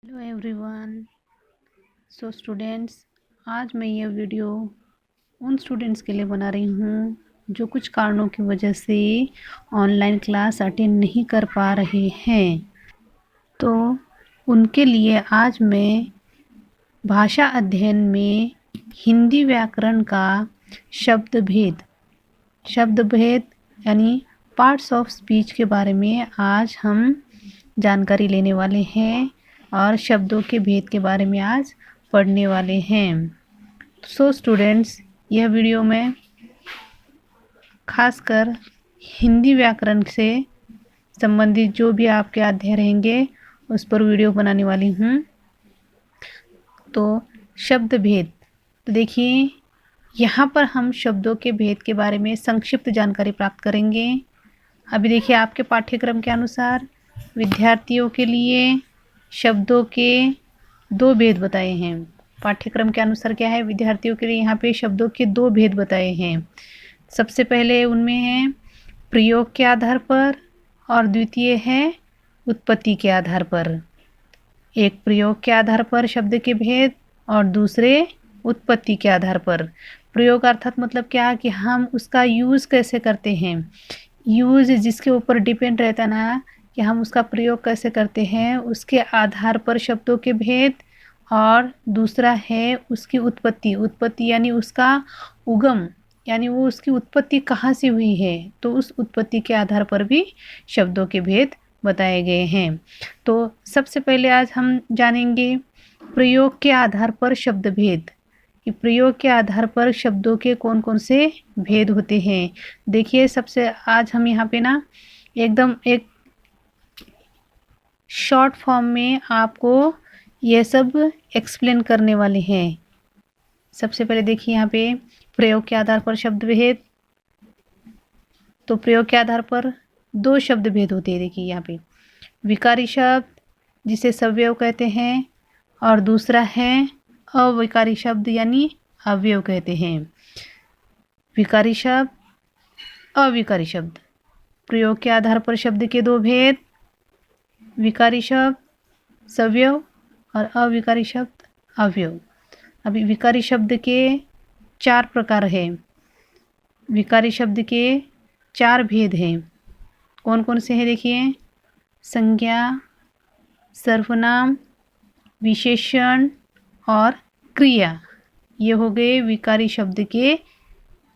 Hello everyone. So students, आज मैं ये वीडियो उन स्टूडेंट्स के लिए बना रही हूँ जो कुछ कारणों की वजह से ऑनलाइन क्लास अटेंड नहीं कर पा रहे हैं। तो उनके लिए आज मैं भाषा अध्ययन में हिंदी व्याकरण का शब्द भेद यानी पार्ट्स ऑफ स्पीच के बारे में आज हम जानकारी लेने वाले हैं और शब्दों के भेद के बारे में आज पढ़ने वाले हैं। सो स्टूडेंट्स, यह वीडियो में खासकर हिंदी व्याकरण से संबंधित जो भी आपके अध्याय रहेंगे उस पर वीडियो बनाने वाली हूँ। तो शब्द भेद, तो देखिए यहाँ पर हम शब्दों के भेद के बारे में संक्षिप्त जानकारी प्राप्त करेंगे। अभी देखिए आपके पाठ्यक्रम के अनुसार विद्यार्थियों के लिए शब्दों के दो भेद बताए हैं। पाठ्यक्रम के अनुसार क्या है, विद्यार्थियों के लिए यहाँ पे शब्दों के दो भेद बताए हैं। सबसे पहले उनमें है प्रयोग के आधार पर और द्वितीय है उत्पत्ति के आधार पर। एक प्रयोग के आधार पर शब्द के भेद और दूसरे उत्पत्ति के आधार पर। प्रयोग अर्थात मतलब क्या कि हम उसका यूज़ कैसे करते हैं, यूज़ जिसके ऊपर डिपेंड रहता ना कि हम उसका प्रयोग कैसे करते हैं, उसके आधार पर शब्दों के भेद। और दूसरा है उसकी उत्पत्ति यानी उसका उगम, यानी वो उसकी उत्पत्ति कहाँ से हुई है, तो उस उत्पत्ति के आधार पर भी शब्दों के भेद बताए गए हैं। तो सबसे पहले आज हम जानेंगे प्रयोग के आधार पर शब्द भेद, कि प्रयोग के आधार पर शब्दों के कौन कौन से भेद होते हैं। देखिए सबसे आज हम यहाँ पे ना एकदम एक शॉर्ट फॉर्म में आपको ये सब एक्सप्लेन करने वाले हैं। सबसे पहले देखिए यहाँ पे प्रयोग के आधार पर शब्द भेद। तो प्रयोग के आधार पर दो शब्द भेद होते हैं। देखिए यहाँ पे विकारी शब्द जिसे सव्यव कहते हैं और दूसरा है अविकारी शब्द यानी अवयव कहते हैं। विकारी शब्द, अविकारी शब्द। प्रयोग के आधार पर शब्द के दो भेद, विकारी शब्द सव्यव और अविकारी शब्द अवयव। अभी विकारी शब्द के चार प्रकार हैं, विकारी शब्द के चार भेद हैं। कौन कौन से हैं देखिए, संज्ञा, सर्वनाम, विशेषण और क्रिया। ये हो गए विकारी शब्द के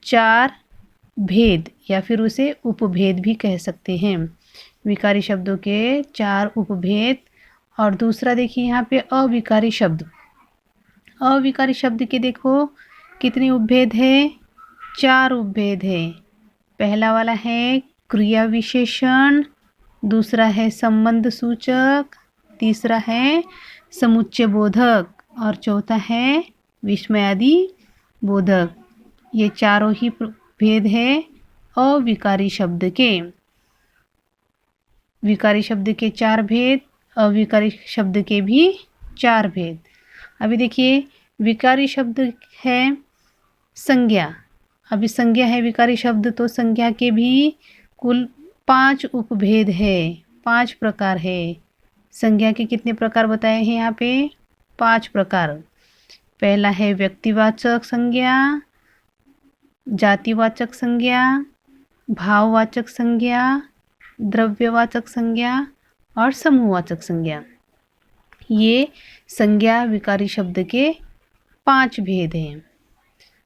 चार भेद या फिर उसे उपभेद भी कह सकते हैं। विकारी शब्दों के चार उपभेद। और दूसरा देखिए यहाँ पे अविकारी शब्द। अविकारी शब्द के देखो कितने उपभेद है, चार उपभेद है। पहला वाला है क्रिया विशेषण, दूसरा है संबंध सूचक, तीसरा है समुच्चय बोधक और चौथा है विस्मयादि बोधक। ये चारों ही भेद है अविकारी शब्द के। विकारी शब्द के चार भेद, अविकारी शब्द के भी चार भेद। अभी देखिए विकारी शब्द है संज्ञा। अभी संज्ञा है विकारी शब्द, तो संज्ञा के भी कुल 5 उपभेद है, 5 प्रकार है। संज्ञा के कितने प्रकार बताए हैं यहाँ पे, 5 प्रकार। पहला है व्यक्तिवाचक संज्ञा, जातिवाचक संज्ञा, भाववाचक संज्ञा, द्रव्यवाचक संज्ञा और समूहवाचक संज्ञा। ये संज्ञा विकारी शब्द के 5 भेद हैं।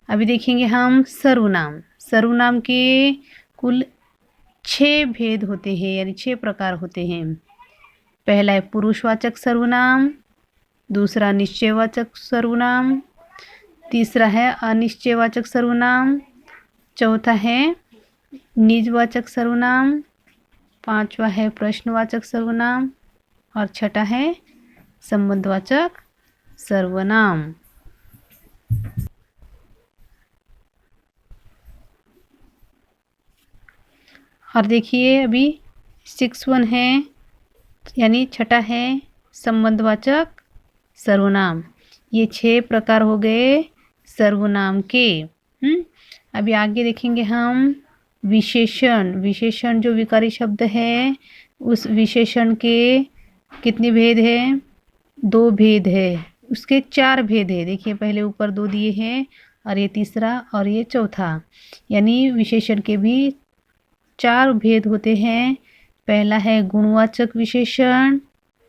अभी देखेंगे हम सर्वनाम। सर्वनाम के कुल 6 भेद होते हैं, यानी 6 प्रकार होते हैं। पहला है पुरुषवाचक सर्वनाम, दूसरा निश्चयवाचक सर्वनाम, तीसरा है अनिश्चयवाचक सर्वनाम, चौथा है निजवाचक सर्वनाम, पांचवा है प्रश्नवाचक सर्वनाम और छठा है संबंधवाचक सर्वनाम। और देखिए अभी 6 है, यानी छठा है संबंधवाचक सर्वनाम। ये 6 प्रकार हो गए सर्वनाम के। अभी आगे देखेंगे हम विशेषण। विशेषण जो विकारी शब्द है उस विशेषण के कितने भेद हैं, दो भेद है, उसके चार भेद है। देखिए पहले ऊपर दो दिए हैं और ये तीसरा और ये चौथा, यानी विशेषण के भी चार भेद होते हैं। पहला है गुणवाचक विशेषण,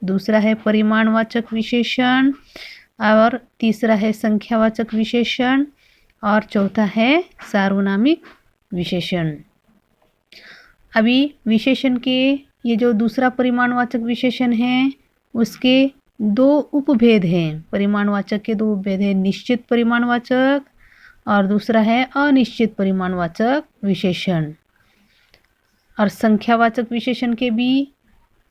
दूसरा है परिमाणवाचक विशेषण और तीसरा है संख्यावाचक विशेषण और चौथा है सार्वनामिक विशेषण। अभी विशेषण के ये जो दूसरा परिमाणवाचक विशेषण है उसके दो उपभेद हैं। परिमाणवाचक के दो उपभेद हैं, निश्चित परिमाणवाचक और दूसरा है अनिश्चित परिमाणवाचक विशेषण। और संख्यावाचक विशेषण के भी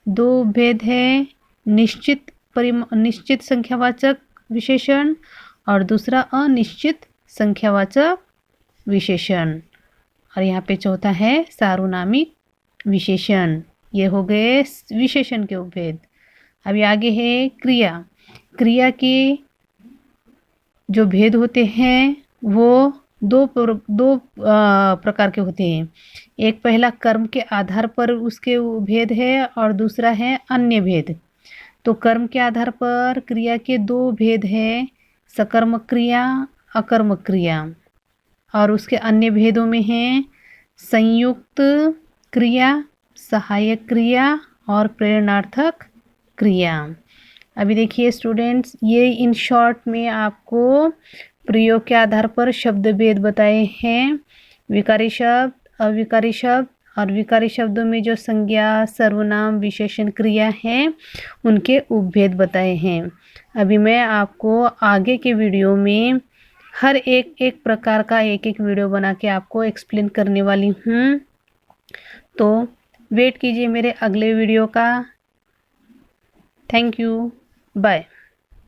दो भेद हैं, निश्चित संख्यावाचक विशेषण और दूसरा अनिश्चित संख्यावाचक विशेषण। और यहाँ पे चौथा है सार्वनामिक विशेषण। ये हो गए विशेषण के उपभेद। अभी आगे है क्रिया। क्रिया के जो भेद होते हैं वो दो प्रकार के होते हैं। एक पहला कर्म के आधार पर उसके भेद है और दूसरा है अन्य भेद। तो कर्म के आधार पर क्रिया के दो भेद है, सकर्मक क्रिया, अकर्मक क्रिया। और उसके अन्य भेदों में हैं संयुक्त क्रिया, सहायक क्रिया और प्रेरणार्थक क्रिया। अभी देखिए स्टूडेंट्स, ये इन शॉर्ट में आपको प्रयोग के आधार पर शब्द भेद बताए हैं। विकारी शब्द, अविकारी शब्द और विकारी शब्दों में जो संज्ञा, सर्वनाम, विशेषण, क्रिया है उनके उपभेद बताए हैं। अभी मैं आपको आगे के वीडियो में हर एक प्रकार का एक वीडियो बना के आपको एक्सप्लेन करने वाली हूँ। तो वेट कीजिए मेरे अगले वीडियो का। Thank you, bye.